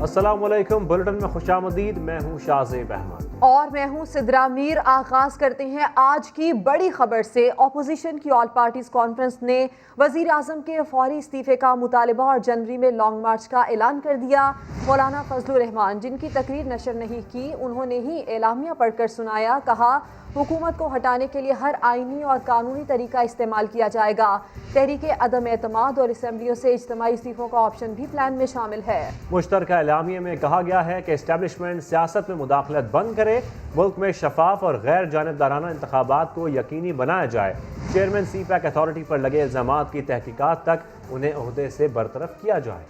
अस्सलाम वालेकुम। बुलेटिन में खुशामदीद। मैं हूँ शाहज़ेब अहमद और मैं हूँ सिद्रा मीर। आगाज करते हैं आज की बड़ी खबर से। अपोजिशन की ऑल पार्टीज कॉन्फ्रेंस ने वजीर आजम के फौरी इस्तीफे का मुतालबा और जनवरी में लॉन्ग मार्च का ऐलान कर दिया। मौलाना फजलुर रहमान, जिनकी तकरीर नशर नहीं की, उन्होंने ही एलामिया पढ़कर सुनाया। कहा, हुकूमत को हटाने के लिए हर आईनी और कानूनी तरीका इस्तेमाल किया जाएगा। तहरीक अदम एतमाद और असम्बलियों से इज्तिमाई इस्तीफों का ऑप्शन भी प्लान में शामिल है। मुश्तरका एलामिया में कहा गया है कि एस्टेब्लिशमेंट सियासत में मुदाखलत बंद करे, मुल्क में शफाफ और गैर जानिबदाराना इंतखाबात को यकीनी बनाया जाए। चेयरमैन सीपैक अथॉरिटी पर लगे इल्जामात की तहकीकात तक उन्हें ओहदे से बरतरफ किया जाए।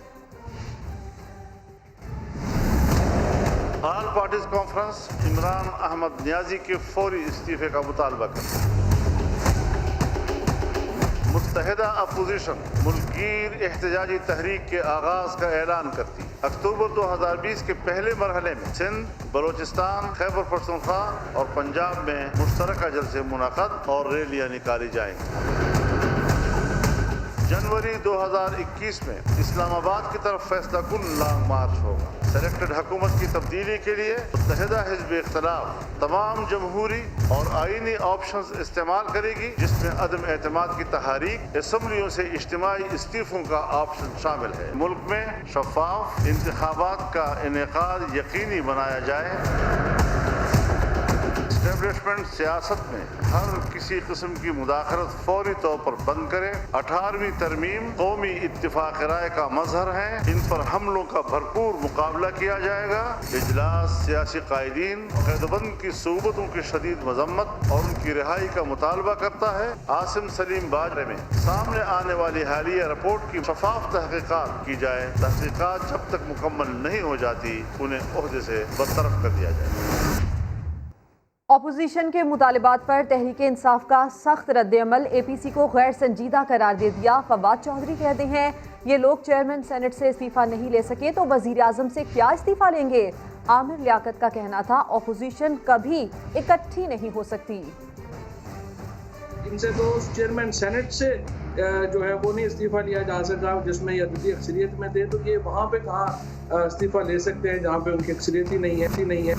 All parties conference Imran Ahmed Niazi के फौरी इस्तीफे का मुतालबा करती है। मुत्तहिदा अपोजिशन मुल्कीर एहतजाजी तहरीक के आगाज का ऐलान करती है। अक्टूबर 2020 के पहले मरहले में सिंध, बलोचिस्तान, खैबर पख्तूनख्वा और पंजाब में मुश्तरका जलसे मुनाक़द और रैलियाँ निकाली जाएंगी। जनवरी 2021 में इस्लामाबाद की तरफ फैसला कुन लॉन्ग मार्च होगा। सेलेक्टेड हुकूमत की तब्दीली के लिए मुत्तहिदा हिज़्ब इख्तिलाफ तमाम जमहूरी और आईनी ऑप्शंस इस्तेमाल करेगी, जिसमें अदम एतमाद की तहरीक, असम्बलियों से इज्तिमाई इस्तीफों का ऑप्शन शामिल है। मुल्क में शफाफ इंतखाबात का इनेकाद यकीनी बनाया जाए। एस्टेब्लिशमेंट सियासत में हर किसी किस्म की मुदाखलत फौरी तौर पर बंद करे। 18वीं तरमीम कौमी इत्तिफाक राय का मजहर है। इन पर हमलों का भरपूर मुकाबला किया जाएगा। इजलास सियासी कायदीन कैदबंद की सूबतों की शदीद मजम्मत और उनकी रिहाई का मुतालबा करता है। आसिम सलीम बाजरे में सामने आने वाली हालिया रिपोर्ट की शफाफ तहकीकात की जाए। तहकीकात जब तक मुकम्मल नहीं हो जाती, उन्हें ओहदे से बरतरफ कर दिया जाए। अपोजिशन के मुतालिबात पर तहरीक इंसाफ का सख्त रद्द-ए-अमल। APC को गैर संजीदा करार दे दिया। फवाद चौधरी कहते हैं, ये लोग चेयरमैन सेनेट से इस्तीफा नहीं ले सके तो वजीर आजम से क्या इस्तीफा लेंगे। आमिर लियाकत का कहना था, अपोजिशन कभी इकट्ठी नहीं हो सकती। इनसे तो चेयरमैन सेनेट से जो है वो नहीं इस्तीफा लिया जा सकता, जिसमें ये अददी अक्सरियत में दे, तो ये वहाँ पे कहाँ इस्तीफा ले सकते हैं जहाँ पे उनकी अक्सरियत ही नहीं है।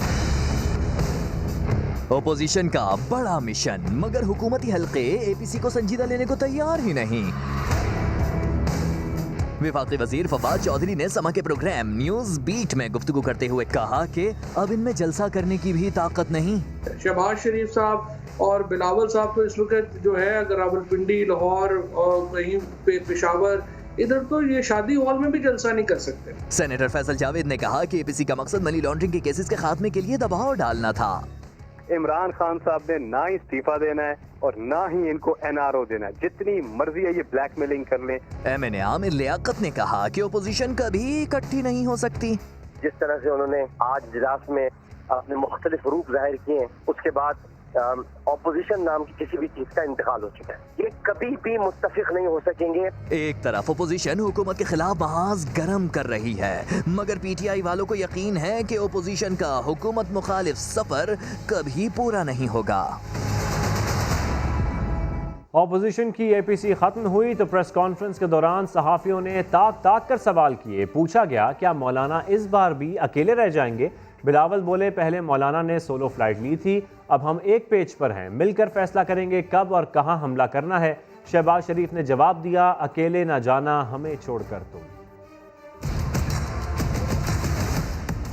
ओपोजिशन का बड़ा मिशन, मगर हुकूमती हल्के APC को संजीदा लेने को तैयार ही नहीं। वफाकी वजीर फवाद चौधरी ने समा के प्रोग्राम न्यूज बीट में गुफ्तगू करते हुए कहा कि अब इनमें जलसा करने की भी ताकत नहीं। शहबाज शरीफ साहब और बिलावल साहब तो इस वक्त जो है, अगर रावलपिंडी, लाहौर और कहीं पे पेशावर, इधर तो ये शादी हॉल में भी जलसा नहीं कर सकते। सेनेटर फैसल जावेद ने कहा कि APC का मकसद मनी लॉन्ड्रिंग के केसेस के खात्मे के लिए दबाव डालना था। इमरान खान साहब ने ना ही इस्तीफा देना है और ना ही इनको NRO देना है। जितनी मर्जी है ये ब्लैकमेलिंग कर लें। MNA आमिर लियाकत ने कहा कि ओपोजिशन कभी इकट्ठी नहीं हो सकती। जिस तरह से उन्होंने आज इजलास में अपने मुख्तलिफ रूप जाहिर किए, उसके बाद ऑपोजिशन नाम की किसी भी चीज का इंतकाल हो चुका है। ये कभी भी मुत्तफिक नहीं हो सकेंगे। एक तरफ ओपोजिशन हुकूमत के खिलाफ महाज गर्म कर रही है, मगर PTI वालों को यकीन है कि ओपोजिशन का हुकूमत मुखालिफ सफर कभी पूरा नहीं होगा। ऑपोजिशन की APC खत्म हुई तो प्रेस कॉन्फ्रेंस के दौरान सहाफियों ने ताक कर सवाल किए। पूछा गया, क्या मौलाना इस बार भी अकेले रह जाएंगे। बिलावल बोले, पहले मौलाना ने सोलो फ्लाइट ली थी, अब हम एक पेज पर हैं, मिलकर फैसला करेंगे कब और कहां हमला करना है। शहबाज शरीफ ने जवाब दिया, अकेले ना जाना हमें छोड़कर तुम।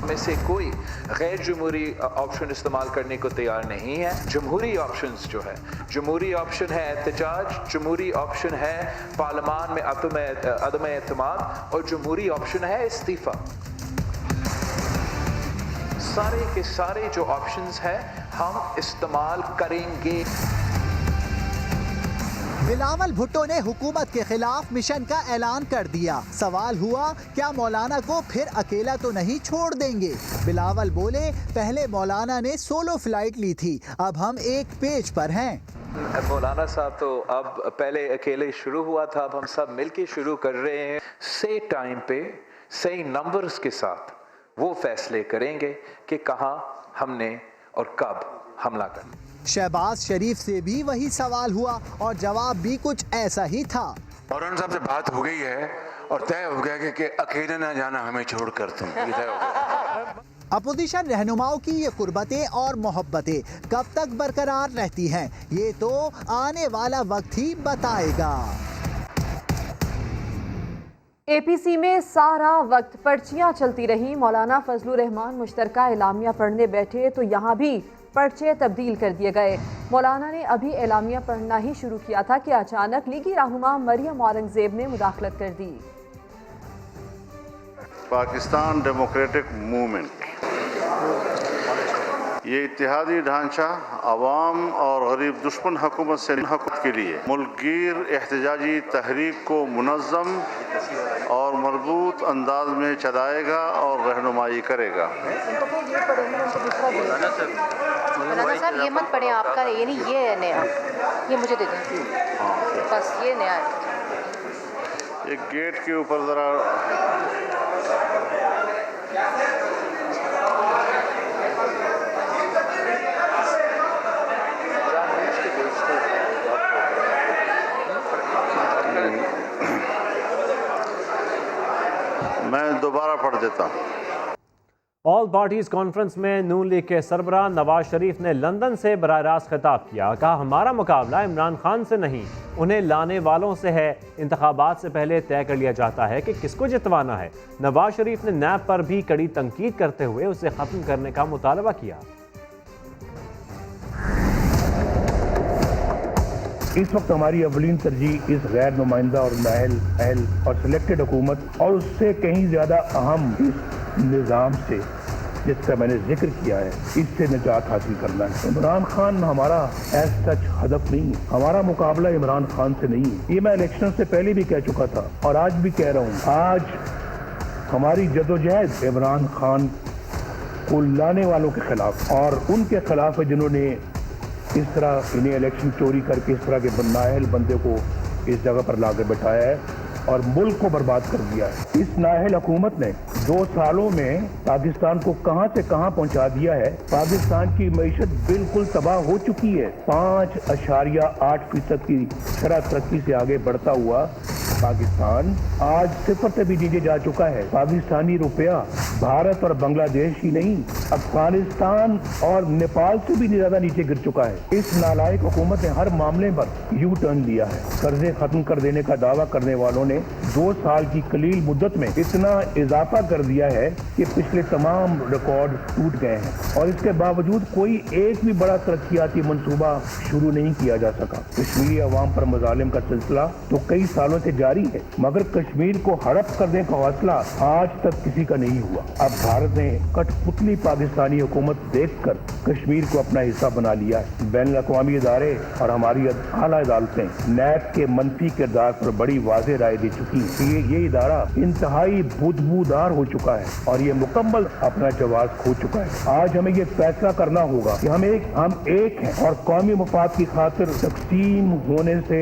में से कोई गैर जमहूरी ऑप्शन इस्तेमाल करने को तैयार नहीं है। जमहूरी ऑप्शंस जो है, जमहूरी ऑप्शन है एहतजाज, जमहूरी ऑप्शन है पार्लियामान में अदम एतमाद और जमहूरी ऑप्शन है इस्तीफा। सारे के सारे जो ऑप्शंस हैं हम इस्तेमाल करेंगे। बिलावल भुट्टो ने हुकूमत के खिलाफ मिशन का ऐलान कर दिया। सवाल हुआ, क्या मौलाना को फिर अकेला तो नहीं छोड़ देंगे। बिलावल बोले, पहले मौलाना ने सोलो फ्लाइट ली थी, अब हम एक पेज पर हैं। मौलाना साहब तो अब पहले अकेले शुरू हुआ था, अब हम सब मिलके शुरू कर रहे हैं। सही टाइम पे सही नंबर्स के साथ वो फैसले करेंगे कि कहाँ हमने और कब हमला करना। शहबाज शरीफ से भी वही सवाल हुआ और जवाब भी कुछ ऐसा ही था। मौलाना साहब से बात हो गई है और तय हो गया कि अकेले ना जाना हमें छोड़कर तुम, ये तय हो गया। अपोजिशन रहनुमाओं की ये कुर्बतें और मोहब्बतें कब तक बरकरार रहती हैं, ये तो आने वाला वक्त ही बताएगा। एपीसी में सारा वक्त पर्चियां चलती रही। मौलाना फजलुर रहमान मुश्तरका एलामिया पढ़ने बैठे तो यहाँ भी पर्चे तब्दील कर दिए गए। मौलाना ने अभी एलामिया पढ़ना ही शुरू किया था कि अचानक लीगी रहनुमा मरियम औरंगजेब ने मुदाखलत कर दी। पाकिस्तान डेमोक्रेटिक मूवमेंट, ये इत्तेहादी ढांचा अवाम और गरीब दुश्मन हुकूमत से हकूक़ के लिए मुल्कगीर एहतजाजी तहरीक को मुनज़्ज़म और मजबूत अंदाज में चलाएगा और रहनुमाई करेगा। मौलाना साहब ये मत पढ़ें, आपका ये नहीं, ये है नया, ये मुझे दे दें, बस ये नया है। एक गेट के ऊपर ज़रा मैं दोबारा पढ़ देता हूँ। ऑल पार्टीज़ कॉन्फ्रेंस में नून लीग के सरबराह नवाज शरीफ ने लंदन से बराह रास्त खिताब किया। कहा, हमारा मुकाबला इमरान खान से नहीं, उन्हें लाने वालों से है। इंतखाबात से पहले तय कर लिया जाता है कि किसको जितवाना है। नवाज शरीफ ने नैब पर भी कड़ी तनकीद करते हुए उसे ख़त्म करने का मुतालबा किया। इस वक्त हमारी अवलीन तरजीह इस गैर नुमाइंदा और नाअहल अहल और सिलेक्टेड हुकूमत और उससे कहीं ज़्यादा अहम इस निज़ाम से जिसका मैंने जिक्र किया है, इससे निजात हासिल करना है। इमरान खान हमारा एज सच हदफ नहीं, हमारा मुकाबला इमरान खान से नहीं। ये मैं इलेक्शन से पहले भी कह चुका था और आज भी कह रहा हूँ। आज हमारी जदोजहद इमरान खान को लाने वालों के खिलाफ और उनके खिलाफ है जिन्होंने इस तरह इन्हें इलेक्शन चोरी करके इस तरह के नाअहल बंदे को इस जगह पर लाकर बैठाया है और मुल्क को बर्बाद कर दिया है। इस नाअहल हुकूमत ने 2 सालों में पाकिस्तान को कहां से कहां पहुंचा दिया है। पाकिस्तान की मईशत बिल्कुल तबाह हो चुकी है। 5.8% की शरह तरक्की से आगे बढ़ता हुआ पाकिस्तान आज 0 से भी नीचे जा चुका है। पाकिस्तानी रुपया भारत और बांग्लादेश ही नहीं, अफगानिस्तान और नेपाल से भी ज्यादा नीचे गिर चुका है। इस नालायक हुकूमत ने हर मामले पर यू टर्न लिया है। कर्जे खत्म कर देने का दावा करने वालों ने 2 साल की कलील मुद्दत में इतना इजाफा कर दिया है कि पिछले तमाम रिकॉर्ड टूट गए हैं और इसके बावजूद कोई एक भी बड़ा तरक्याती मंसूबा शुरू नहीं किया जा सका। कश्मीरी अवाम पर मजालिम का सिलसिला तो कई सालों से जारी है, मगर कश्मीर को हड़प करने का हौसला आज तक किसी का नहीं हुआ। अब भारत ने कठपुतली पाकिस्तानी हुकूमत देखकर कश्मीर को अपना हिस्सा बना लिया है। बैनुल अक़वामी इदारे और हमारी आला अदालतें नैब के मनफी किरदार पर बड़ी वाज़ेह राय दे चुकी है। ये इदारा इंतहाई बुदबूदार हो चुका है और ये मुकम्मल अपना जवाब खो चुका है। आज हमें ये फैसला करना होगा कि हम एक हैं और कौमी मफाद की खातिर तकसीम होने से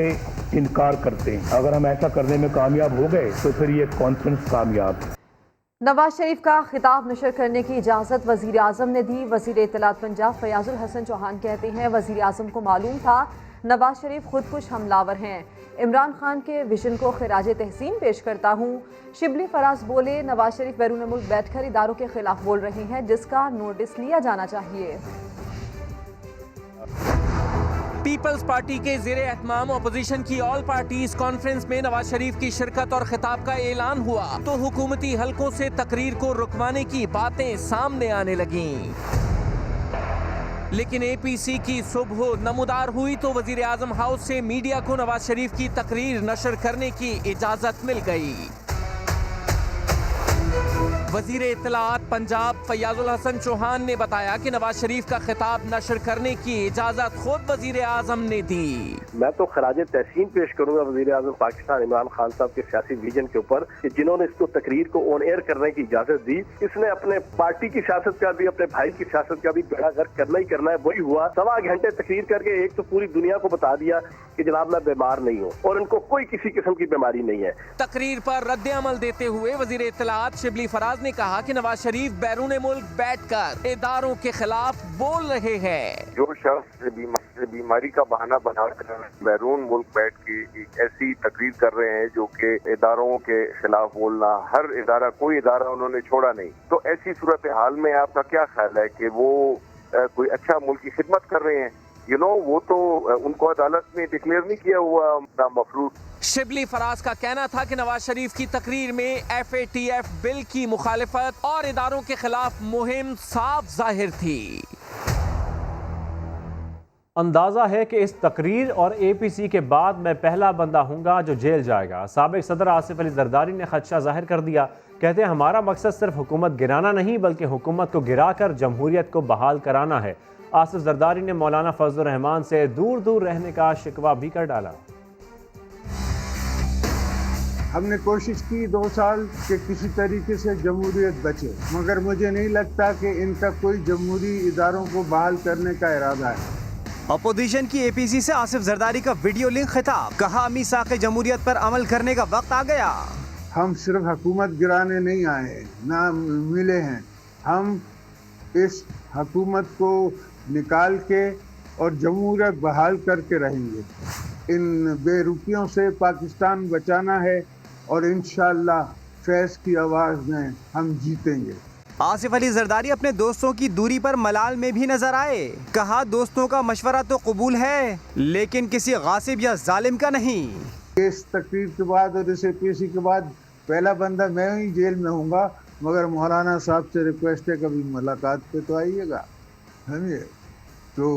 इनकार करते हैं। अगर हम ऐसा करने में कामयाब हो गए तो फिर ये कॉन्फ्रेंस कामयाब है। नवाज शरीफ का खिताब नशर करने की इजाज़त वज़ीर आज़म ने दी। वज़ीर इत्तलात पंजाब फयाजुल हसन चौहान कहते हैं, वज़ीर आज़म को मालूम था नवाज शरीफ खुदकुश हमलावर हैं। इमरान खान के विजन को खिराज तहसीन पेश करता हूँ। शिबली फराज बोले, नवाज शरीफ बैरून मुल्क बैठकर इदारों के खिलाफ बोल रहे हैं जिसका नोटिस लिया जाना चाहिए। पीपल्स पार्टी के ज़ेरे एहतमाम अपोजिशन की ऑल पार्टीज कॉन्फ्रेंस में नवाज शरीफ की शिरकत और खिताब का ऐलान हुआ तो हुकूमती हलकों से तकरीर को रुकवाने की बातें सामने आने लगीं। लेकिन एपीसी की सुबह नमूदार हुई तो वजीर आजम हाउस से मीडिया को नवाज शरीफ की तकरीर नशर करने की इजाजत मिल गई। वजीर इत्तलात पंजाब फयाजुल हसन चौहान ने बताया कि नवाज शरीफ का खिताब नशर करने की इजाजत खुद वजीर आजम ने दी। मैं तो खराज तहसीन पेश करूंगा वजीर आजम पाकिस्तान इमरान खान साहब के सियासी विजन के ऊपर कि जिन्होंने इसको तकरीर को ऑन एयर करने की इजाजत दी। इसने अपने पार्टी की सियासत का भी अपने भाई की सियासत का भी बेड़ा गर्क करना ही करना है। वही हुआ, 1.25 घंटे तकरीर करके एक तो पूरी दुनिया को बता दिया कि जनाब मैं बीमार नहीं हूँ और इनको कोई किसी किस्म की बीमारी नहीं है। तकरीर पर रद्द अमल देते हुए वजीर इत्तलात शिबली फराज ने कहा कि नवाज शरीफ बैरून मुल्क बैठकर इदारों के खिलाफ बोल रहे हैं। जो शख्स बीमारी का बहाना बनाकर बैरून मुल्क बैठ के एक ऐसी तकरीर कर रहे हैं जो कि इदारों के खिलाफ बोलना, हर इदारा, कोई इदारा उन्होंने छोड़ा नहीं, तो ऐसी सूरत हाल में आपका क्या ख्याल है कि वो कोई अच्छा मुल्क की खिदमत कर रहे हैं? वो तो उनको अदालत में डिक्लेयर नहीं किया हुआ नामफरूज। शिबली फराज का कहना था कि नवाज शरीफ की तकरीर में FATF बिल की मुखालिफत और इदारों के खिलाफ मुहिम साफ जाहिर थी। अंदाज़ा है कि इस तकरीर और APC के बाद मैं पहला बंदा हूँगा जो जेल जाएगा। साबिक सदर आसिफ अली जरदारी ने खदशा जाहिर कर दिया। कहते हैं हमारा मकसद सिर्फ हुकूमत गिराना नहीं बल्कि हुकूमत को गिरा कर जमहूरियत को बहाल कराना है। आसिफ जरदारी ने मौलाना फजल रहमान से दूर दूर रहने का शिकवा भी कर डाला। हमने कोशिश की 2 साल के किसी तरीके से जमहूरियत बचे, मगर मुझे नहीं लगता कि इनका कोई जमहूरी इदारों को बहाल करने का इरादा है। अपोजिशन की APC से आसिफ जरदारी का वीडियो लिंक खिताब, कहा मीसाक़ जमहूरियत पर अमल करने का वक्त आ गया। हम सिर्फ हुकूमत गिराने नहीं आए, ना मिले हैं, हम इस हुकूमत को निकाल के और जमहूरियत बहाल करके रहेंगे। इन बेरुखियों से पाकिस्तान बचाना है और इंशाअल्लाह फैज़ की आवाज़ में हम जीतेंगे। आसिफ अली जरदारी अपने दोस्तों की दूरी पर मलाल में भी नजर आए, कहा दोस्तों का मशवरा तो कबूल है लेकिन किसी गासिब या जालिम का नहीं। इस तकरीर के बाद और इस APC के बाद पहला बंदा मैं ही जेल में हूँगा, मगर मौलाना साहब से रिक्वेस्ट है कभी मुलाकात पे तो आइएगा, समझे? तो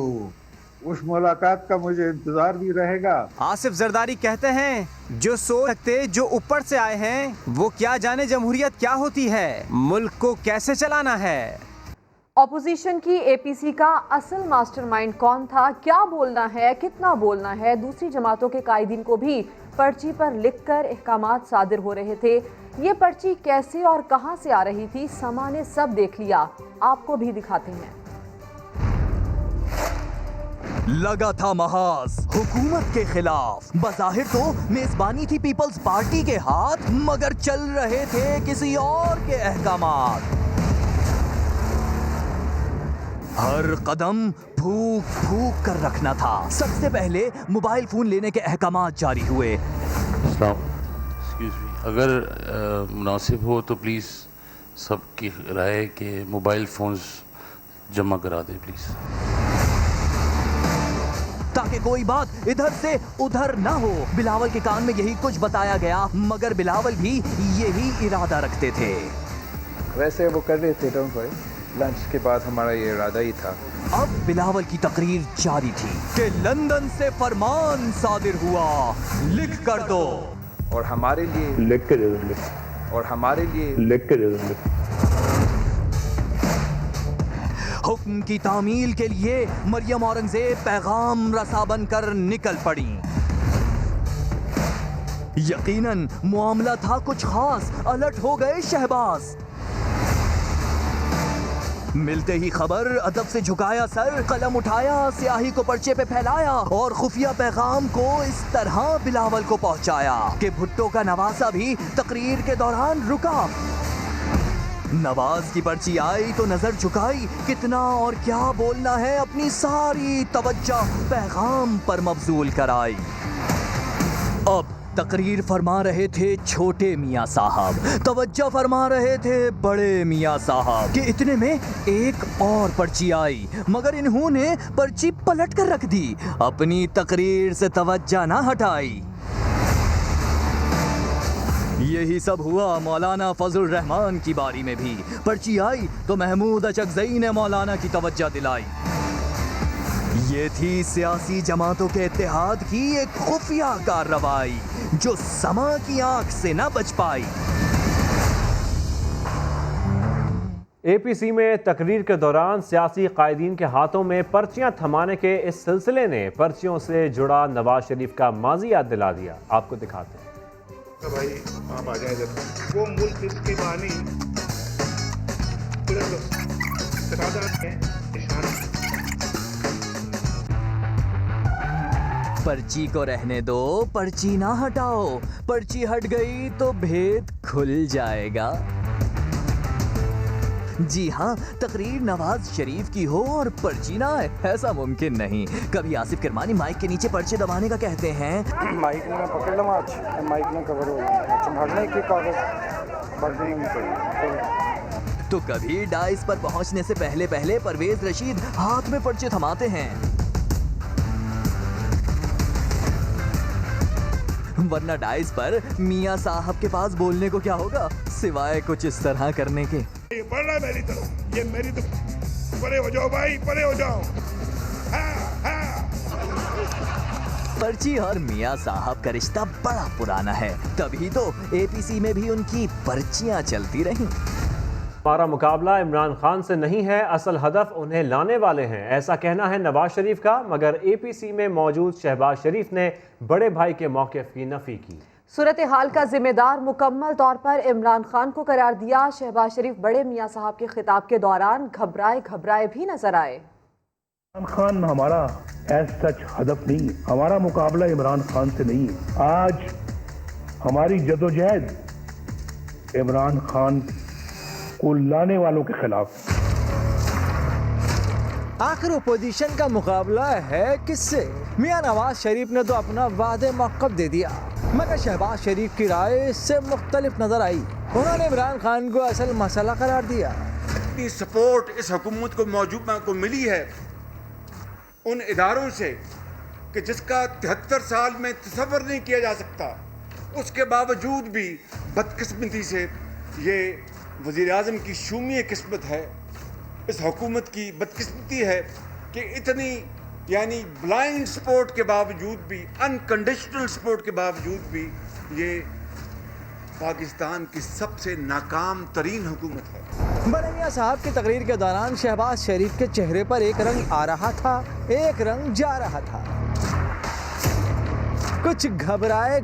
उस मुलाकात का मुझे इंतजार भी रहेगा। आसिफ जरदारी कहते हैं जो सोच सकते जो ऊपर से आए हैं वो क्या जाने जमहूरियत क्या होती है, मुल्क को कैसे चलाना है। ऑपोजिशन की APC का असल मास्टरमाइंड कौन था, क्या बोलना है, कितना बोलना है, दूसरी जमातों के कायदीन को भी पर्ची पर लिखकर अहकामात सादिर हो रहे थे। ये पर्ची कैसे और कहां से आ रही थी, समा ने सब देख लिया, आपको भी दिखाते हैं। लगा था महाज हुकूमत के खिलाफ, बज़ाहिर तो मेजबानी थी पीपल्स पार्टी के हाथ, मगर चल रहे थे किसी और के अहकामात। हर कदम फूक फूक कर रखना था। सबसे पहले मोबाइल फोन लेने के अहकामात जारी हुए। अगर मुनासिब हो तो प्लीज़ सबकी राय के मोबाइल फ़ोन्स जमा करा दे प्लीज़, ताकि कोई बात इधर से उधर ना हो। बिलावल के कान में यही कुछ बताया गया, मगर बिलावल भी यही इरादा रखते थे। वैसे वो कर रहे थे लंच के बाद, हमारा ये इरादा ही था। अब बिलावल की तकरीर जारी थी कि लंदन से फरमान सादिर हुआ, लिख कर दो। और हमारे लिए लिख के दे दो, और हमारे लिए लिख के दे दो। हुक्म की तामील के लिए मरियम औरंगजेब पैगाम रसा बनकर निकल पड़ी। यकीनन मामला था कुछ खास, अलर्ट हो गए शहबाज। मिलते ही खबर, अदब से झुकाया सर, कलम उठाया, स्याही को पर्चे पे फैलाया और खुफिया पैगाम को इस तरह बिलावल को पहुंचाया कि भुट्टो का नवासा भी तकरीर के दौरान रुका। नवाज की पर्ची आई तो नजर झुकाई, कितना और क्या बोलना है, अपनी सारी तवज्जो पैगाम पर मबजूल कराई। अब तकरीर फरमा रहे थे छोटे मियाँ साहब, तवज्जो फरमा रहे थे बड़े मियाँ साहब कि इतने में एक और पर्ची आई, मगर इन्होंने पर्ची पलट कर रख दी, अपनी तकरीर से तवज्जो ना हटाई। यही सब हुआ मौलाना फजल रहमान की बारी में भी। पर्ची आई तो महमूद अचकज़ई ने मौलाना की तवज्जो दिलाई। ये थी सियासी जमातों के इत्तेहाद की एक खुफिया कार्रवाई जो समा की आंख से न बच पाई। APC में तकरीर के दौरान सियासी कायदीन के हाथों में पर्चियां थमाने के इस सिलसिले ने पर्चियों से जुड़ा नवाज शरीफ का माजी याद दिला दिया। आपको दिखाते हैं। भाई आप आ जाए, वो मुल्क इसकी बानी पर्ची को रहने दो, पर्ची ना हटाओ, पर्ची हट गई तो भेद खुल जाएगा। جی ہاں، تقریر نواز شریف کی ہو اور پرچی نہ آئے، ایسا ممکن نہیں۔ کبھی آصف کرمانی مائک کے نیچے پرچے دبانے کا کہتے ہیں، مائک میں پکڑ لوں آج مائک میں کور ہو بھرنے کے کاغذ تو کبھی ڈائس پر پہنچنے سے پہلے پرویز رشید ہاتھ میں پرچے تھماتے ہیں، ورنہ ڈائس پر میاں صاحب کے پاس بولنے کو کیا ہوگا سوائے کچھ اس طرح کرنے کے۔ یہ بڑھ رہا ہے میری طرف، یہ میری طرف، پرے ہو جاؤ بھائی، پرے ہو جاؤ۔ پرچی اور میاں صاحب کا رشتہ بڑا پرانا ہے، تبھی تو اے پی سی میں بھی ان کی پرچیاں چلتی رہیں۔ ہمارا مقابلہ عمران خان سے نہیں ہے، اصل ہدف انہیں لانے والے ہیں، ایسا کہنا ہے نواز شریف کا، مگر اے پی سی میں موجود شہباز شریف نے بڑے بھائی کے موقف کی نفی کی۔ صورتحال کا ذمہ دار مکمل طور پر عمران خان کو قرار دیا۔ شہباز شریف بڑے میاں صاحب کے خطاب کے دوران گھبرائے بھی نظر آئے۔ عمران خان ہمارا ایز سچ ہدف نہیں، ہمارا مقابلہ عمران خان سے نہیں، آج ہماری جدوجہد عمران خان کو لانے والوں کے خلاف۔ آخر اپوزیشن کا مقابلہ ہے کس سے؟ میاں نواز شریف نے تو اپنا وعدے موقف دے دیا، مگر شہباز شریف کی رائے اس سے مختلف نظر آئی۔ انہوں نے عمران خان کو اصل مسئلہ قرار دیا۔ سپورٹ اس حکومت کو ملی ہے ان اداروں سے کہ جس کا 73 سال میں تصور نہیں کیا جا سکتا، اس کے باوجود بھی بدقسمتی سے یہ وزیر اعظم کی شومی قسمت ہے، اس حکومت کی بدقسمتی ہے کہ اتنی یعنی بلائنڈ سپورٹ کے باوجود بھی، انکنڈیشنل سپورٹ کے باوجود بھی یہ پاکستان کی سب سے ناکام ترین حکومت ہے۔ بڑے میاں صاحب کی تقریر کے دوران شہباز شریف کے چہرے پر ایک رنگ آ رہا تھا، ایک رنگ جا رہا تھا، کچھ گھبرائے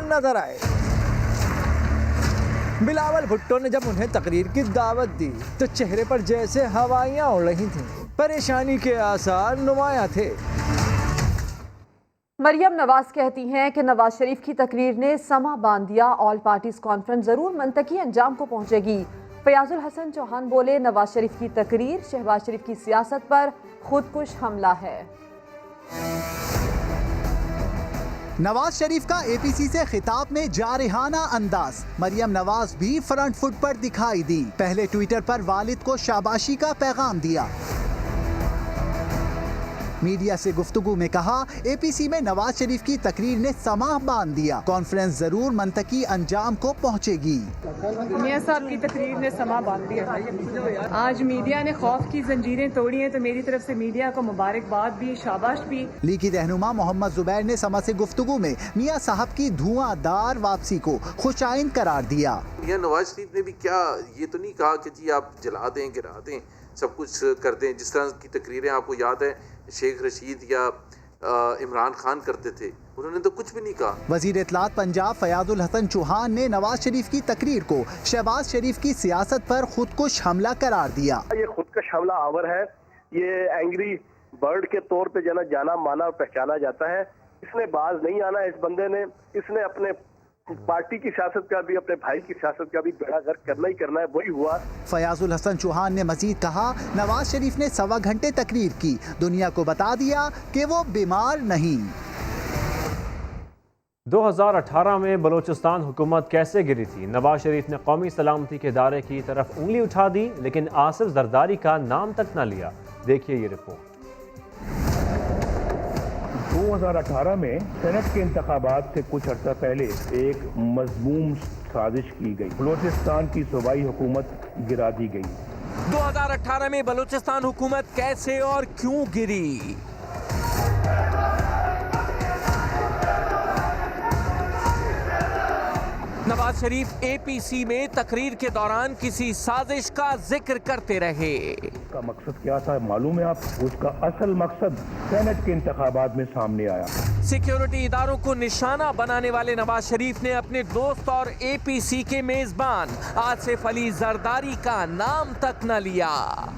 نظر آئے۔ بلاول بھٹو نے جب انہیں تقریر کی دعوت دی تو چہرے پر جیسے ہوائیاں اڑ رہی تھیں، پریشانی کے آثار نمایاں تھے۔ مریم نواز کہتی ہیں کہ نواز شریف کی تقریر نے سما باندھ دیا، آل پارٹیز کانفرنس ضرور منطقی انجام کو پہنچے گی۔ فیاض الحسن چوہان بولے، نواز شریف کی تقریر شہباز شریف کی سیاست پر خودکش حملہ ہے۔ نواز شریف کا اے پی سی سے خطاب میں جارحانہ انداز، مریم نواز بھی فرنٹ فٹ پر دکھائی دی، پہلے ٹویٹر پر والد کو شاباشی کا پیغام دیا۔ میڈیا سے گفتگو میں کہا، اے پی سی میں نواز شریف کی تقریر نے سما باندھ دیا، کانفرنس ضرور منطقی انجام کو پہنچے گی۔ میاں صاحب کی تقریر نے سما باندھ دیا، آج میڈیا نے خوف کی زنجیریں توڑی ہیں، تو میری طرف سے میڈیا کو مبارکباد بھی، شاباش بھی۔ لیگی رہنما محمد زبیر نے سما سے گفتگو میں میاں صاحب کی دھواں دار واپسی کو خوش آئند قرار دیا۔ میاں نواز شریف نے بھی کیا یہ تو نہیں کہا کہ جی آپ جلا دیں، گرا دیں، سب کچھ کر دیں، جس طرح کی تقریریں آپ کو یاد ہے شیخ رشید یا عمران خان کرتے تھے، انہوں نے تو کچھ بھی نہیں کہا۔ وزیر اطلاعات پنجاب فیاض الحسن چوہان نے نواز شریف کی تقریر کو شہباز شریف کی سیاست پر خودکش حملہ قرار دیا۔ یہ خودکش حملہ آور ہے، یہ اینگری برڈ کے طور پہ جانا مانا اور پہچانا جاتا ہے۔ اس نے باز نہیں آنا، اس بندے نے، اس نے اپنے پارٹی کی سیاست کا بھی، اپنے بھائی کی سیاست کا بھی بیڑا غرق کرنا ہی کرنا ہے، وہی ہوا۔ فیاض الحسن چوہان نے مزید کہا، نواز شریف نے 1.25 گھنٹے تقریر کی، دنیا کو بتا دیا کہ وہ بیمار نہیں۔ 2018 میں بلوچستان حکومت کیسے گری تھی؟ نواز شریف نے قومی سلامتی کے ادارے کی طرف انگلی اٹھا دی، لیکن آصف زرداری کا نام تک نہ لیا۔ دیکھیے یہ رپورٹ۔ 2018 میں سینٹ کے انتخابات سے کچھ عرصہ پہلے ایک مذموم سازش کی گئی، بلوچستان کی صوبائی حکومت گرا دی گئی۔ 2018 میں بلوچستان حکومت کیسے اور کیوں گری؟ نواز شریف اے پی سی میں تقریر کے دوران کسی سازش کا ذکر کرتے رہے۔ کا مقصد کیا تھا معلوم ہے آپ؟ اس کا اصل مقصد سینٹ کے انتخابات میں سامنے آیا۔ سیکیورٹی اداروں کو نشانہ بنانے والے نواز شریف نے اپنے دوست اور اے پی سی کے میزبان آصف علی زرداری کا نام تک نہ لیا۔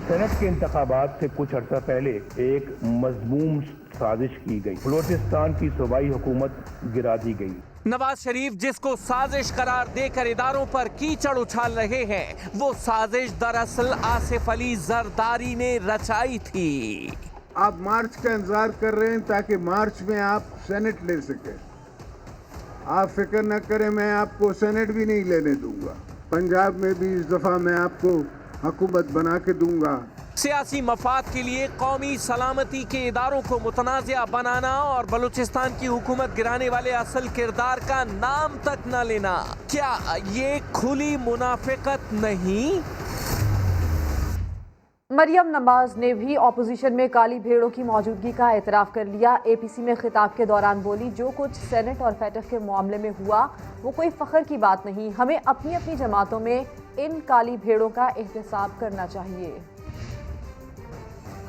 سینٹ کے انتخابات سے کچھ عرصہ پہلے ایک مذموم سازش کی گئی، بلوچستان کی صوبائی حکومت گرا دی گئی۔ नवाज शरीफ जिसको साजिश करार देकर इदारों पर कीचड़ उछाल रहे हैं, वो साजिश दरअसल आसिफ अली जरदारी ने रचाई थी। आप मार्च का इंतजार कर रहे हैं ताकि मार्च में आप सेनेट ले सके। आप फिक्र न करें, मैं आपको सेनेट भी नहीं लेने दूंगा। पंजाब में भी इस दफा मैं आपको हुकूमत बना के दूंगा। सियासी मफाद के लिए कौमी सलामती के इदारों को मुतनाज़िया बनाना और बलूचिस्तान की हुकूमत गिराने वाले असल किरदार का नाम तक न लेना, क्या ये खुली मुनाफिकत नहीं? मरियम नवाज ने भी ऑपोजिशन में काली भेड़ों की मौजूदगी का एतराफ़ कर लिया। एपीसी में खिताब के दौरान बोली, जो कुछ सेनेट और फैटफ के मामले में हुआ वो कोई फ़ख्र की बात नहीं, हमें अपनी अपनी जमातों में इन काली भेड़ों का एहतसाब करना चाहिए।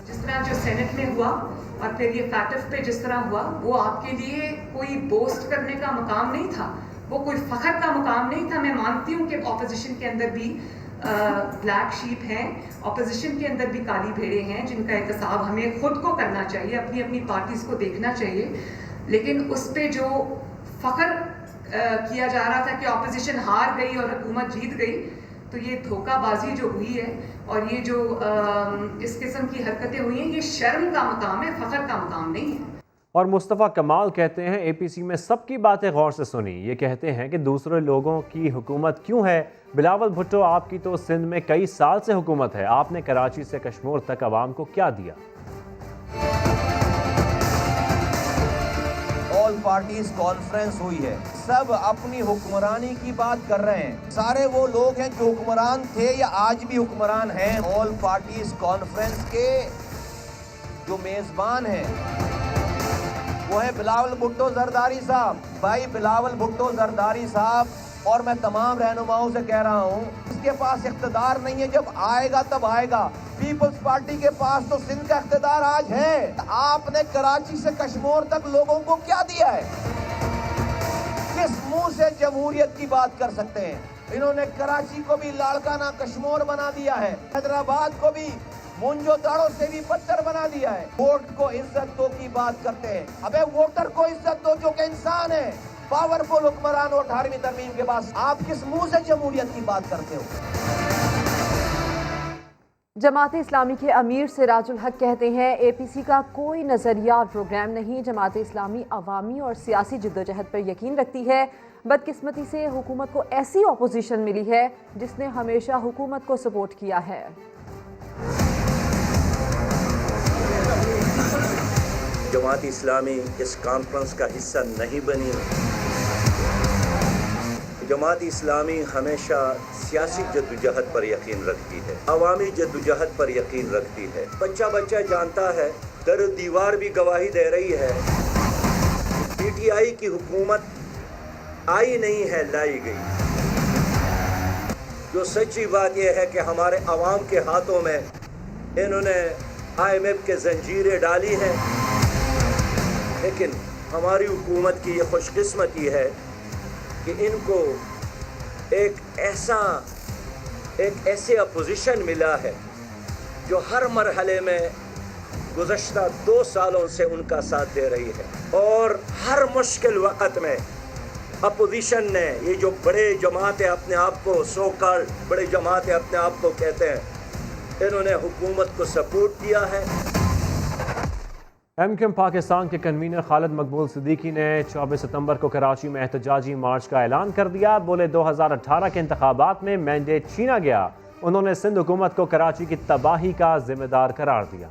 जिस तरह जो सेनेट में हुआ और फिर ये फैटफ पे जिस तरह हुआ, वो आपके लिए कोई बोस्ट करने का मुकाम नहीं था, वो कोई फ़ख्र का मुकाम नहीं था। मैं मानती हूँ कि ऑपोजिशन के अंदर भी ब्लैक शीप हैं, ऑपोजिशन के अंदर भी काली भेड़ें हैं जिनका एहतसाब हमें खुद को करना चाहिए, अपनी अपनी पार्टीज़ को देखना चाहिए। लेकिन उस पे जो फ़ख्र किया जा रहा था कि ऑपोजिशन हार गई और हुकूमत जीत गई, तो ये धोखाबाजी जो हुई है और ये जो इस किस्म की हरकतें हुई हैं, ये शर्म का मकाम है, फ़ख्र का मकाम नहीं है। और मुस्तफ़ा कमाल कहते हैं, एपीसी में सबकी बातें गौर से सुनी। ये कहते हैं कि दूसरे लोगों की हुकूमत क्यों है? बिलावल भुट्टो, आपकी तो सिंध में कई साल से हुकूमत है, आपने कराची से कश्मीर तक आवाम को क्या दिया? ऑल पार्टीज कॉन्फ्रेंस हुई है, सब अपनी हुक्मरानी की बात कर रहे हैं। सारे वो लोग हैं जो हुक्मरान थे या आज भी हुक्मरान हैं। ऑल पार्टीज कॉन्फ्रेंस के जो मेजबान हैं वो है बिलावल भुट्टो जरदारी साहब। भाई बिलावल भुट्टो जरदारी साहब, और मैं तमाम रहनुमाओं से कह रहा हूँ, इसके पास इख्तिदार नहीं है, जब आएगा तब आएगा। पीपल्स पार्टी के पास तो सिंध का इख्तिदार आज है। आपने कराची से कश्मीर तक लोगों को क्या दिया है? किस मुंह से जमहूरियत की बात कर सकते हैं? इन्होंने कराची को भी लाड़काना कश्मीर बना दिया है, हैदराबाद को भी मुंजो दाड़ों से भी पत्थर बना दिया है। वोट को इज्जत दो की बात करते हैं। अबे वोटर को इज्जत दो जो कि इंसान है, पावरफुल हुक्मरान और 18वीं तरमीम के पास आप किस मुंह से जमहूरियत की बात करते हो? जमात इस्लामी के अमीर सिराजुल हक कहते हैं, एपीसी का कोई नज़रिया और प्रोग्राम नहीं। जमात इस्लामी अवामी और सियासी जद्दोजहद पर यकीन रखती है। बदकिस्मती से हुकूमत को ऐसी अपोजिशन मिली है जिसने हमेशा हुकूमत को सपोर्ट किया है। जमात इस्लामी इस कॉन्फ्रेंस का हिस्सा नहीं बनी। जमात इस्लामी हमेशा सियासी जद्दोजहद पर यकीन रखती है, अवामी जद्दोजहद पर यकीन रखती है। बच्चा बच्चा जानता है, दर दीवार भी गवाही दे रही है। पीटीआई की हुकूमत आई नहीं है, लाई गई। जो सच्ची बात यह है कि हमारे अवाम के हाथों में इन्होंने IMF के जंजीरें डाली हैं, लेकिन हमारी हुकूमत की ये खुशकिस्मती है कि इनको एक ऐसे अपोजिशन मिला है जो हर मरहले में गुज़श्ता 2 सालों से उनका साथ दे रही है। और हर मुश्किल वक़्त में अपोजिशन ने, ये जो बड़े जमातें अपने आप को सो-कॉल्ड बड़े जमातें अपने आप को कहते हैं, इन्होंने हुकूमत को सपोर्ट दिया है। MQM पाकिस्तान के कन्वीनर खालिद मकबूल सिद्दीकी ने 24 सितंबर को कराची में एहतजाजी मार्च का ऐलान कर दिया। बोले 2018 के इंतखाबात में मैंडेट छीना गया। उन्होंने सिंध हुकूमत को कराची की तबाही का जिम्मेदार करार दिया।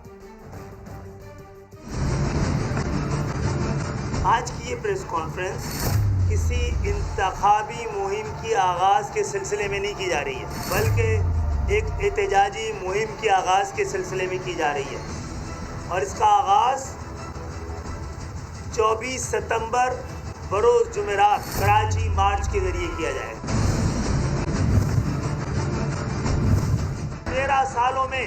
आज की ये प्रेस कॉन्फ्रेंस किसी इंतखाबी मुहिम की आगाज़ के सिलसिले में नहीं की जा रही है, बल्कि एक एहतजाजी मुहिम के आगाज़ के सिलसिले में की जा रही है। और इसका आगाज़ 24 सितंबर बरोज़ जुमेरात कराची मार्च के ज़रिए किया जाएगा। 13 सालों में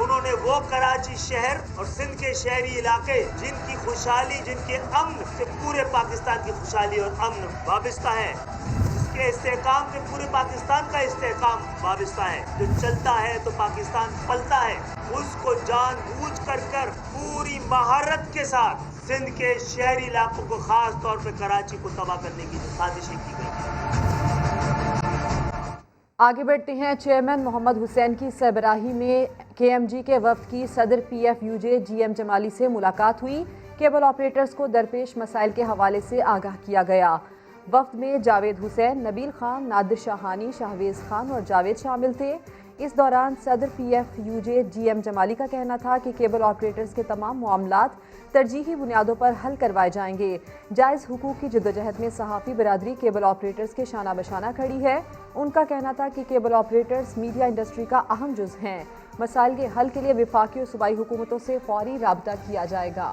उन्होंने वो कराची शहर और सिंध के शहरी इलाके जिनकी खुशहाली, जिनके अमन से पूरे पाकिस्तान की खुशहाली और अमन वाबस्ता है, जिसके इस्तेहकाम से पूरे पाकिस्तान का इस्तेहकाम वाबस्ता है, जो चलता है तो पाकिस्तान पलता है, उसको जानबूझ कर पूरी महारत के साथ सिंध के शहरी इलाकों को खास तौर पर कराची को तबाह करने की जो साजिशें की गई। आगे बढ़ते हैं। चेयरमैन मोहम्मद हुसैन की सरबराही में KMG के वफ्द की सदर PFUJ GM जमाली से मुलाकात हुई। केबल ऑपरेटर्स को दरपेश मसाइल के हवाले से आगाह किया गया। वफ्द में जावेद हुसैन, नबील खान, नादिर शाहानी, शाहवेज खान और जावेद शामिल थे। इस दौरान सदर PFUJ GM जमाली का कहना था कि केबल ऑपरेटर्स के तमाम मामलात तरजीही बुनियादों पर हल करवाए जाएंगे। जायज़ हुकूक की जद्दोजहद में सहाफ़ी बरादरी केबल ऑपरेटर्स के शाना बशाना खड़ी है। उनका कहना था कि केबल ऑपरेटर्स मीडिया इंडस्ट्री का अहम जुज़ हैं। मसाइल के हल के लिए वफाकी और सूबाई हुकूमतों से फौरी राब्ता किया जाएगा।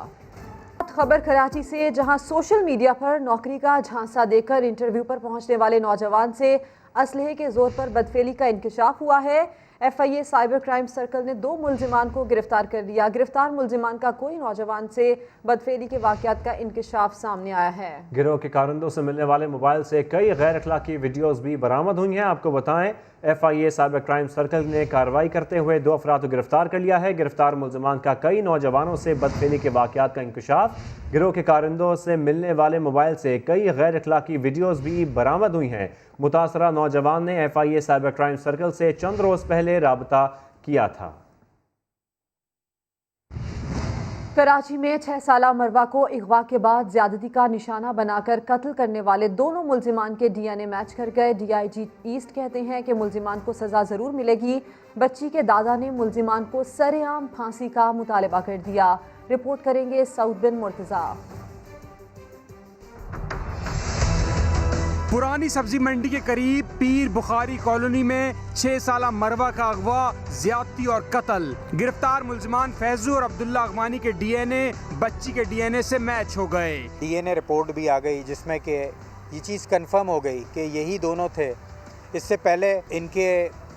खबर कराची से, जहां सोशल मीडिया पर नौकरी का झांसा देकर इंटरव्यू पर पहुंचने वाले नौजवान से असलहे के जोर पर बदफेली का इंकशाफ हुआ है। FIA साइबर क्राइम सर्कल ने 2 मुलजिमान को गिरफ्तार कर लिया। गिरफ्तार मुलजिमान का कोई नौजवान से बदफेली के वाक़यात का इंकशाफ सामने आया है। गिरोह के कारिंदों से मिलने वाले मोबाइल से कई गैर अखलाकी वीडियोस भी बरामद हुई हैं। आपको बताएं, FIA साइबर क्राइम सर्कल ने कार्रवाई करते हुए 2 अफराद को गिरफ्तार कर लिया है। गिरफ्तार मुलजिमान का कई नौजवानों से बदफेली के वाक़यात का इंकशाफ। गिरोह के कारिंदों से मिलने वाले मोबाइल से कई गैर अखलाकी वीडियोस भी बरामद हुई हैं। मुतासरा नौजवान ने FIA साइबर क्राइम सर्कल से चंद रोज पहले राबता किया था। कराची में 6 साला मरवा को अगवा के बाद ज्यादती का निशाना बनाकर कत्ल करने वाले दोनों मुलजिमान के DNA मैच कर गए। DIG ईस्ट कहते हैं कि मुलजिमान को सजा जरूर मिलेगी। बच्ची के दादा ने मुलजिमान को सरेआम फांसी का मुतालबा कर दिया। रिपोर्ट करेंगे सऊद बिन मुर्तजा। पुरानी सब्जी मंडी के करीब पीर बुखारी कॉलोनी में 6 साला मरवा का अगवा, ज्यादती और कत्ल। गिरफ्तार मुलजिमान फैजू और अब्दुल्ला अगवानी के DNA बच्ची के DNA से मैच हो गए। DNA रिपोर्ट भी आ गई जिसमें कि ये चीज़ कंफर्म हो गई कि यही दोनों थे। इससे पहले इनके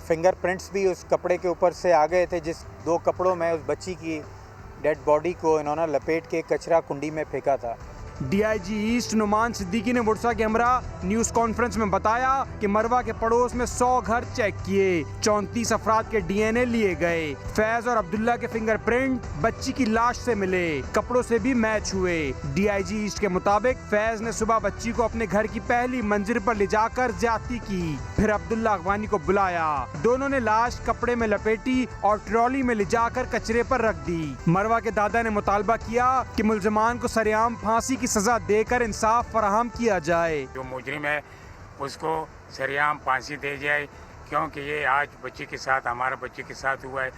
फिंगरप्रिंट्स भी उस कपड़े के ऊपर से आ गए थे जिस 2 कपड़ों में उस बच्ची की डेड बॉडी को इन्होंने लपेट के कचरा कुंडी में फेंका था। DIG ईस्ट नुमान सिद्दीकी ने बुरसा के हमरा न्यूज़ कॉन्फ्रेंस में बताया कि मरवा के पड़ोस में 100 घर चेक किए, 34 अफराद के DNA लिए गए। फैज और अब्दुल्ला के फिंगरप्रिंट बच्ची की लाश से मिले, कपड़ों से भी मैच हुए। DIG ईस्ट के मुताबिक फैज ने सुबह बच्ची को अपने घर की पहली मंजिल पर ले जाकर ज्यादती की, फिर अब्दुल्ला अगवानी को बुलाया। दोनों ने लाश कपड़े में लपेटी और ट्रॉली में ले जाकर कचरे पर रख दी। मरवा के दादा ने मुतालबा किया कि मुलजिमान को सरेआम फांसी की सजा देकर इंसाफ फराहम किया जाए। जो मुजरिम है उसको सरेआम फांसी दे जाए, क्योंकि ये आज बच्ची के साथ, हमारा बच्ची के साथ हुआ है,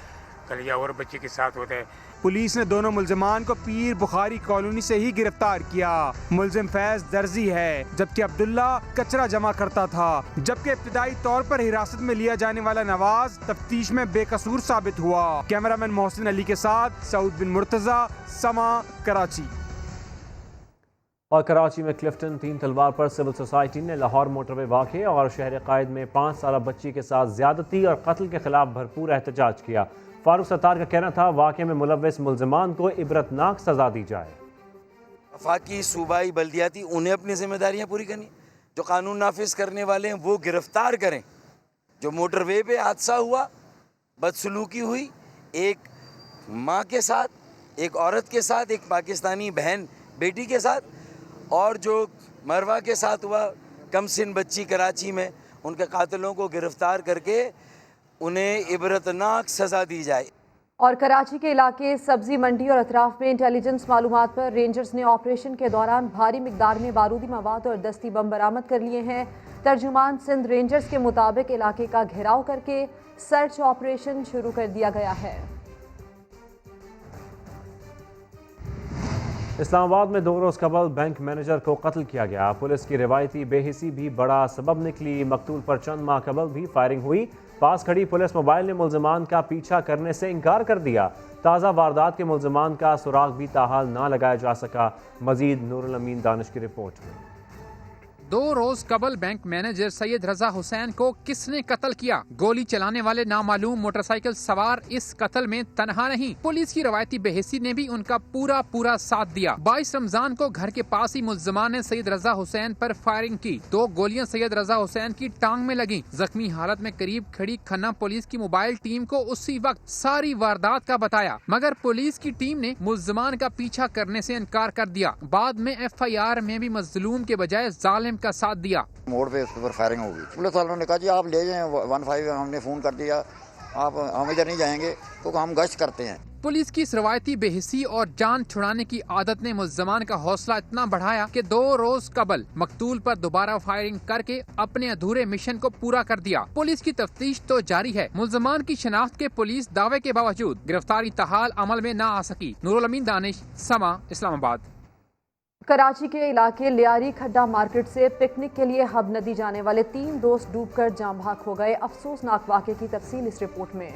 कल ये और बच्ची के साथ होता है। पुलिस ने दोनों मुलजिमान को पीर बुखारी कॉलोनी से ही गिरफ्तार किया। मुलजिम फैज दर्जी है, जबकि अब्दुल्ला कचरा जमा करता था। जबकि इब्तिदाई तौर पर हिरासत में लिया जाने वाला नवाज तफ्तीश में बेकसूर साबित हुआ। कैमरामैन मोहसिन अली के साथ सऊद बिन मुर्तजा, समा, कराची। और कराची में क्लिफ्टन 3 तलवार पर सिविल सोसाइटी ने लाहौर मोटरवे वाक़े और शहर कायद में 5 साला बच्ची के साथ ज्यादती और कत्ल के खिलाफ भरपूर एहतजाज किया। फारूक सत्तार का कहना था वाक़े में मुलव्विस मुलजिमान को इबरतनाक सजा दी जाए। वफाकी सूबाई बल्दियाती उन्हें अपनी जिम्मेदारियाँ पूरी करनी, जो कानून नाफिज करने वाले हैं वो गिरफ्तार करें। जो मोटरवे पे हादसा हुआ, बदसलूकी हुई एक माँ के साथ, एक औरत के साथ, एक पाकिस्तानी बहन बेटी के साथ, और जो मरवा के साथ हुआ कमसिन बच्ची कराची में, उनके कातिलों को गिरफ्तार करके उन्हें इबरतनाक सज़ा दी जाए। और कराची के इलाके सब्जी मंडी और अतराफ में इंटेलिजेंस मालूमात पर रेंजर्स ने ऑपरेशन के दौरान भारी मिकदार में बारूदी मवाद और दस्ती बम बरामद कर लिए हैं। तर्जुमान सिंध रेंजर्स के मुताबिक इलाके का घेराव करके सर्च ऑपरेशन शुरू कर दिया गया है। इस्लामाबाद में 2 रोज़ कबल बैंक मैनेजर को कत्ल किया गया। पुलिस की रिवायती बेहिसी भी बड़ा सबब निकली। मकतूल पर चंद माह कबल भी फायरिंग हुई। पास खड़ी पुलिस मोबाइल ने मुलजिमान का पीछा करने से इनकार कर दिया। ताज़ा वारदात के मुलजिमान का सुराग भी ताहाल ना लगाया जा सका। मजीद नूरुल अमीन दानिश की रिपोर्ट में। 2 रोज कबल बैंक मैनेजर सैयद रजा हुसैन को किसने कत्ल किया? गोली चलाने वाले नामालूम मोटरसाइकिल सवार इस कत्ल में तनहा नहीं, पुलिस की रवायती बेहिसी ने भी उनका पूरा साथ दिया। 22 रमजान को घर के पास ही मुल्ज़िमान ने सैयद रजा हुसैन पर फायरिंग की। 2 गोलियां सैयद रजा हुसैन की टांग में लगी। जख्मी हालत में करीब खड़ी खन्ना पुलिस की मोबाइल टीम को उसी वक्त सारी वारदात का बताया, मगर पुलिस की टीम ने मुल्ज़िमान का पीछा करने से इनकार कर दिया। बाद में FIR में भी मजलूम के बजाय जालिम का साथ दिया। मोड़ पे उसके ऊपर फायरिंग हो गई। पुलिस वालों ने कहा जी आप ले जाएं 15, हमने फ़ोन कर दिया आप हम इधर नहीं जाएंगे तो हम गश्त करते हैं। पुलिस की इस रवायती बेहिसी और जान छुड़ाने की आदत ने मुल्ज़िमान का हौसला इतना बढ़ाया कि 2 रोज कबल मकतूल पर दोबारा फायरिंग करके अपने अधूरे मिशन को पूरा कर दिया। पुलिस की तफ्तीश तो जारी है। मुल्ज़िमान की शनाख्त के पुलिस दावे के बावजूद गिरफ्तारी ताहाल अमल में न आ सकी। नूरुल अमीन दानिश, समा, इस्लामाबाद। कराची के इलाके लियारी खड्डा मार्केट से पिकनिक के लिए हब नदी जाने वाले 3 दोस्त डूबकर जाम बहक हो गए। अफसोसनाक वाक़े की तफसील इस रिपोर्ट में।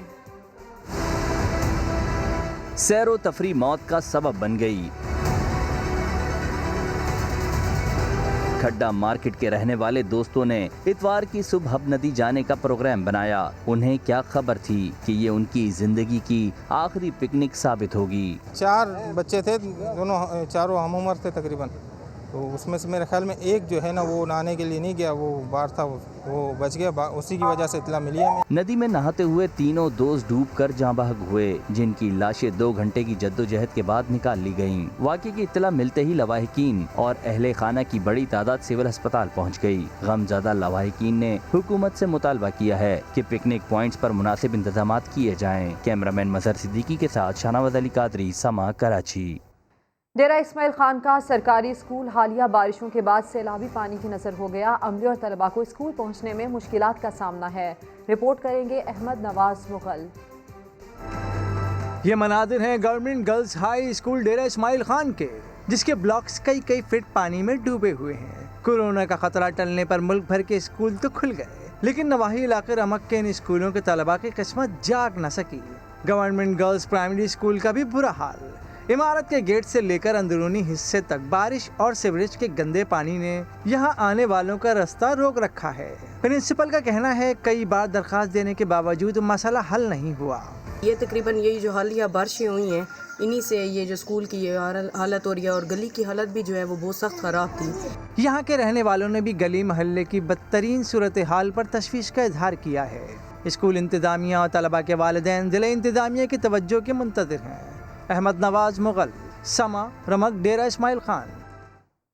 सैरो तफरी मौत का सबब बन गई। खड्डा मार्केट के रहने वाले दोस्तों ने इतवार की सुबह हब नदी जाने का प्रोग्राम बनाया। उन्हें क्या खबर थी कि ये उनकी जिंदगी की आखिरी पिकनिक साबित होगी। 4 बच्चे थे, दोनों चारों हम उम्र थे तकरीबन, तो उसमें से मेरे ख्याल में एक जो है ना वो नहाने के लिए नहीं गया, वो बाहर था, वो बच गया। उसी की वजह से इतला मिली हमें। नदी में नहाते हुए तीनों दोस्त डूबकर जाँ बहक हुए, जिनकी लाशें 2 घंटे की जद्दोजहद के बाद निकाल ली गयीं। वाक़े की इत्तला मिलते ही लवाहिकीन और अहले खाना की बड़ी तादाद सिविल अस्पताल पहुँच गयी। गमज़दा लवाहिकीन ने हुकूमत से मुतालबा किया है कि पिकनिक पॉइंट्स पर मुनासिब इंतजाम किए जाएँ। कैमरामैन मजहर सिद्दीकी के साथ शाहनवाज अली कादरी, समा, कराची। डेरा इस्माइल खान का सरकारी स्कूल हालिया बारिशों के बाद सैलाबी पानी की नजर हो गया। अमले और तलबा को स्कूल पहुंचने में मुश्किलात का सामना है। रिपोर्ट करेंगे अहमद नवाज मुगल। ये मनादिर हैं गवर्नमेंट गर्ल्स हाई स्कूल डेरा इस्माइल खान के, जिसके ब्लॉक्स कई फीट पानी में डूबे हुए हैं। कोरोना का खतरा टलने पर मुल्क भर के स्कूल तो खुल गए, लेकिन नवाही इलाके रमक के इन स्कूलों के तलबा की किस्मत जाग न सकी। गवर्नमेंट गर्ल्स प्राइमरी स्कूल का भी बुरा हाल। इमारत के गेट से लेकर अंदरूनी हिस्से तक बारिश और सीवरेज के गंदे पानी ने यहाँ आने वालों का रास्ता रोक रखा है। प्रिंसिपल का कहना है कई बार दरखास्त देने के बावजूद मसला हल नहीं हुआ। ये तकरीबन यही जो हालिया बारिशें हुई हैं, इन्हीं से ये जो स्कूल की ये हालत हो रही है, और गली की हालत भी जो है वो बहुत सख्त ख़राब थी। यहाँ के रहने वालों ने भी गली महल्ले की बदतरीन सूरत हाल पर तशवीश का इजहार किया है। स्कूल इंतजामिया और तलबा के वालिदैन ज़िले इंतजामिया की तवज्जो के मुंतज़िर हैं। अहमद नवाज मुगल, समा, रमक, डेरा इस्माइल खान।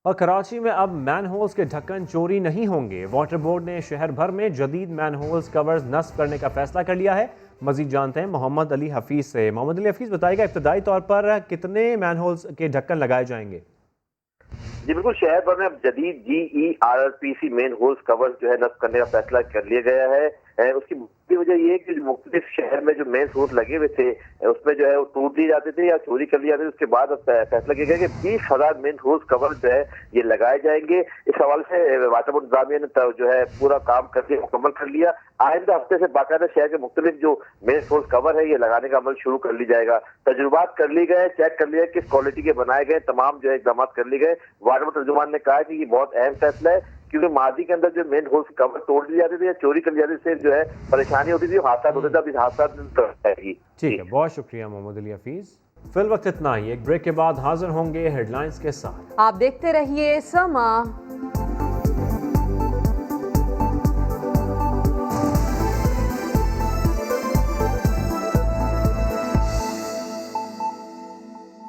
और कराची में अब मैन होल्स के ढक्कन चोरी नहीं होंगे। वाटर बोर्ड ने शहर भर में जदीद मैन होल्स कवर्स नस्ब करने का फैसला कर लिया है। मजीद जानते हैं मोहम्मद अली हफीज़ से। मोहम्मद अली हफीज़, बताइएगा इब्तदाई तौर पर कितने मैन होल्स के ढक्कन लगाए जाएंगे? जी बिल्कुल, शहर भर में अब जदीद GERPC मेन होल्स कवर्स जो है नस्ब करने का फैसला कर लिया गया है। उसकी वजह ये है कि मुख्तलिफ शहर में जो मेन होल्स लगे हुए थे उसमें जो है वो टूट दिए जाते थे या चोरी कर लिए जाते थे। उसके बाद फैसला किया गया कि 20,000 मेन होल्स कवर जो है ये लगाए जाएंगे। इस हवाले से वाटर बोर्ड इंतजामिया ने जो है पूरा काम करके मुकम्मल कर लिया। आइंदा हफ्ते से बाकायदा शहर के मुख्तलिफ जो मेन होल्स कवर है ये लगाने का अमल शुरू कर ली जाएगा। तजुर्बात कर ली गए, चेक कर लिया किस क्वालिटी के बनाए गए, तमाम जो है इकदाम कर लिए गए। वाटर बोर्ड तर्जुमान ने कहा कि ये बहुत अहम फैसला है, क्योंकि माजी के अंदर जो मेन होल्स कवर तोड़ दिए जाते थे या चोरी कर जाते थे, जो है परेशानी होती थी, हादसा होते थे। अब इस हादसा ठीक है, बहुत शुक्रिया मोहम्मद अली हफीज़। फिल वक्त इतना ही। एक ब्रेक के बाद हाजिर होंगे हेडलाइंस के साथ। आप देखते रहिए समा।